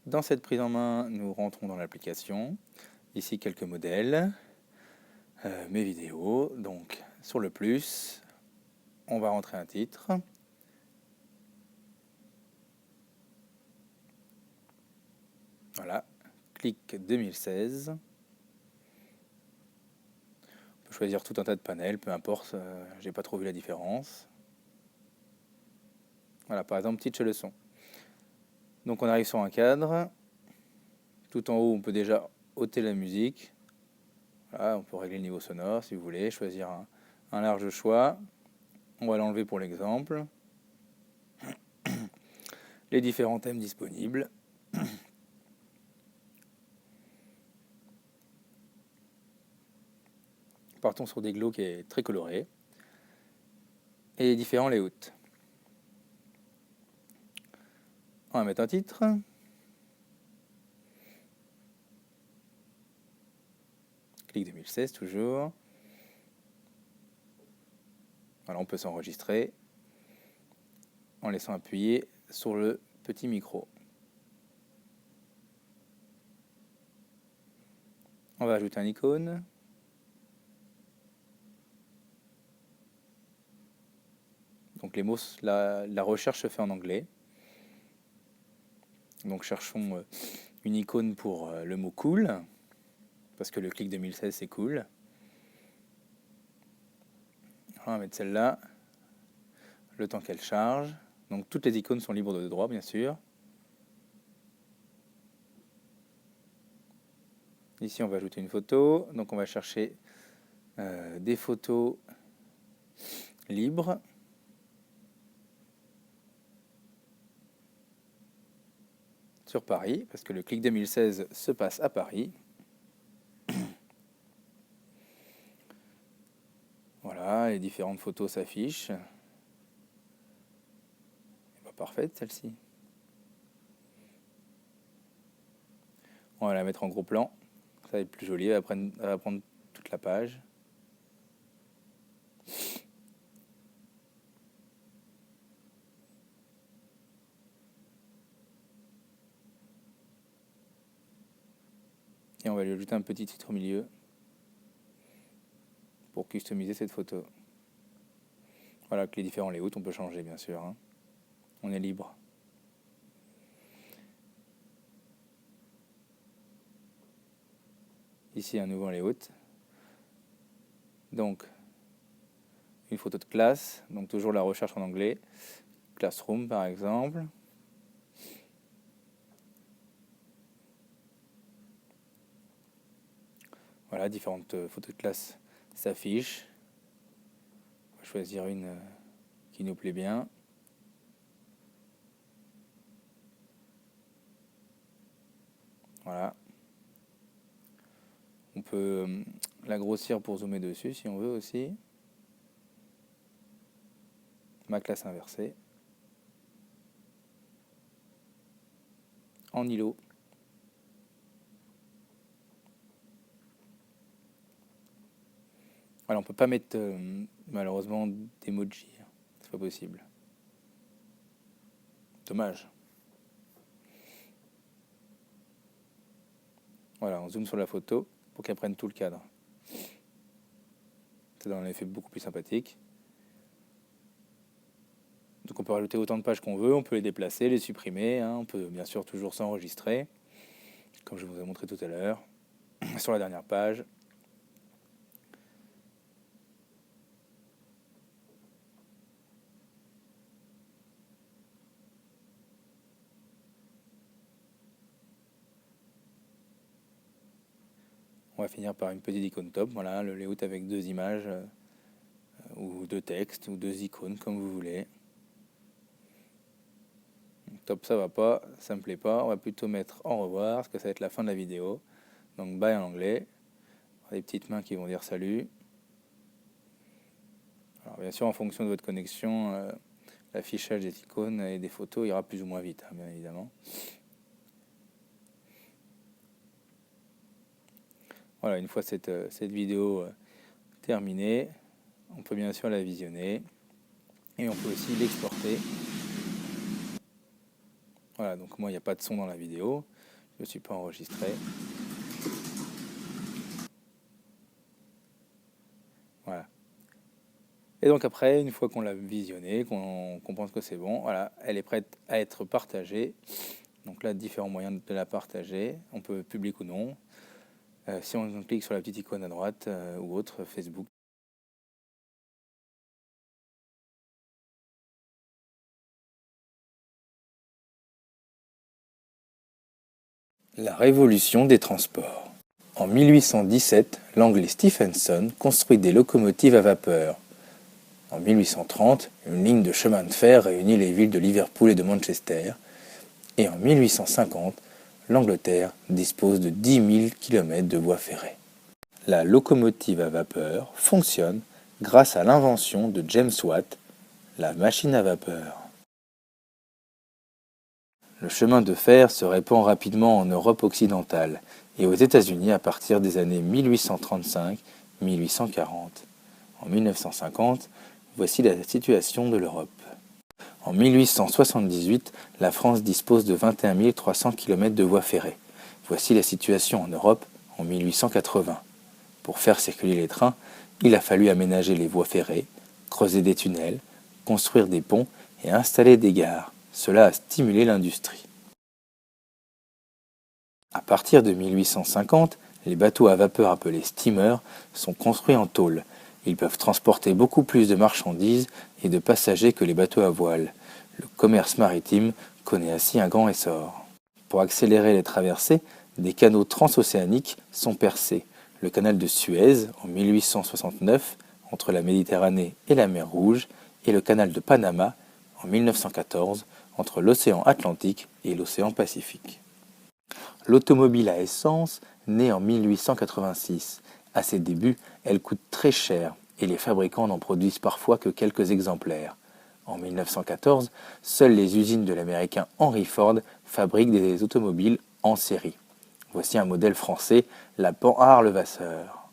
Dans cette prise en main, nous rentrons dans l'application. Ici, quelques modèles, mes vidéos. Donc, sur le plus, on va rentrer un titre. Voilà, clic 2016. On peut choisir tout un tas de panels, peu importe, j'ai pas trop vu la différence. Voilà, par exemple, Teach leçon. Donc on arrive sur un cadre. Tout en haut, on peut déjà ôter la musique. Voilà, on peut régler le niveau sonore si vous voulez, choisir un large choix. On va l'enlever pour l'exemple. Les différents thèmes disponibles. Partons sur des glows qui est très coloré. Et les différents layouts. On va mettre un titre. Clic 2016 toujours. Voilà, on peut s'enregistrer en laissant appuyer sur le petit micro. On va ajouter un icône. Donc les mots, la recherche se fait en anglais. Donc cherchons une icône pour le mot cool, parce que le clic 2016 c'est cool. On va mettre celle-là, le temps qu'elle charge. Donc toutes les icônes sont libres de droit, bien sûr. Ici, on va ajouter une photo. Donc on va chercher des photos libres. Sur Paris, parce que le clic 2016 se passe à Paris. Voilà, les différentes photos s'affichent. Parfaite celle-ci. On va la mettre en gros plan. Ça va être plus joli, elle va prendre toute la page. Et on va lui ajouter un petit titre au milieu pour customiser cette photo. Voilà, avec les différents layouts, on peut changer bien sûr. Hein. On est libre. Ici, un nouveau layout. Donc, une photo de classe, donc toujours la recherche en anglais. Classroom, par exemple. Voilà, différentes photos de classe s'affichent. On va choisir une qui nous plaît bien. Voilà. On peut la grossir pour zoomer dessus si on veut aussi. Ma classe inversée. En îlot. Voilà, on peut pas mettre malheureusement d'emoji. C'est pas possible. Dommage. Voilà, on zoome sur la photo pour qu'elle prenne tout le cadre. Ça donne un effet beaucoup plus sympathique. Donc on peut rajouter autant de pages qu'on veut, on peut les déplacer, les supprimer. Hein. On peut bien sûr toujours s'enregistrer, comme je vous ai montré tout à l'heure, sur la dernière page. On va finir par une petite icône top, voilà, le layout avec deux images, ou deux textes, ou deux icônes, comme vous voulez. Top, ça va pas, ça me plaît pas, on va plutôt mettre au revoir, parce que ça va être la fin de la vidéo. Donc bye en anglais, des petites mains qui vont dire salut. Alors bien sûr, en fonction de votre connexion, l'affichage des icônes et des photos ira plus ou moins vite, hein, bien évidemment. Voilà, une fois cette vidéo terminée, on peut bien sûr la visionner et on peut aussi l'exporter. Voilà, donc moi il n'y a pas de son dans la vidéo, Je ne suis pas enregistré. Voilà. Et donc après, une fois qu'on l'a visionnée, qu'on pense que c'est bon, voilà, elle est prête à être partagée. Donc là, différents moyens de la partager. On peut public ou non. Si on clique sur la petite icône à droite ou autre, Facebook. La révolution des transports. En 1817, l'Anglais Stephenson construit des locomotives à vapeur. En 1830, une ligne de chemin de fer réunit les villes de Liverpool et de Manchester. Et en 1850, l'Angleterre dispose de 10 000 km de voies ferrées. La locomotive à vapeur fonctionne grâce à l'invention de James Watt, la machine à vapeur. Le chemin de fer se répand rapidement en Europe occidentale et aux États-Unis à partir des années 1835-1840. En 1950, voici la situation de l'Europe. En 1878, la France dispose de 21 300 km de voies ferrées. Voici la situation en Europe en 1880. Pour faire circuler les trains, il a fallu aménager les voies ferrées, creuser des tunnels, construire des ponts et installer des gares. Cela a stimulé l'industrie. À partir de 1850, les bateaux à vapeur appelés steamers sont construits en tôle. Ils peuvent transporter beaucoup plus de marchandises et de passagers que les bateaux à voile. Le commerce maritime connaît ainsi un grand essor. Pour accélérer les traversées, des canaux transocéaniques sont percés. Le canal de Suez en 1869 entre la Méditerranée et la mer Rouge et le canal de Panama en 1914 entre l'océan Atlantique et l'océan Pacifique. L'automobile à essence naît en 1886. À ses débuts, elle coûte très cher et les fabricants n'en produisent parfois que quelques exemplaires. En 1914, seules les usines de l'américain Henry Ford fabriquent des automobiles en série. Voici un modèle français, la Panhard Levasseur.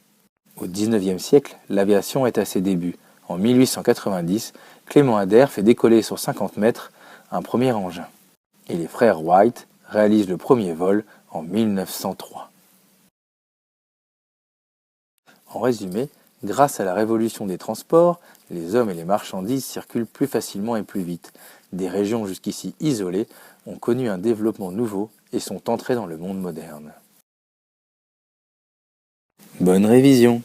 Au XIXe siècle, l'aviation est à ses débuts. En 1890, Clément Ader fait décoller sur 50 mètres un premier engin. Et les frères Wright réalisent le premier vol en 1903. En résumé, grâce à la révolution des transports, les hommes et les marchandises circulent plus facilement et plus vite. Des régions jusqu'ici isolées ont connu un développement nouveau et sont entrées dans le monde moderne. Bonne révision!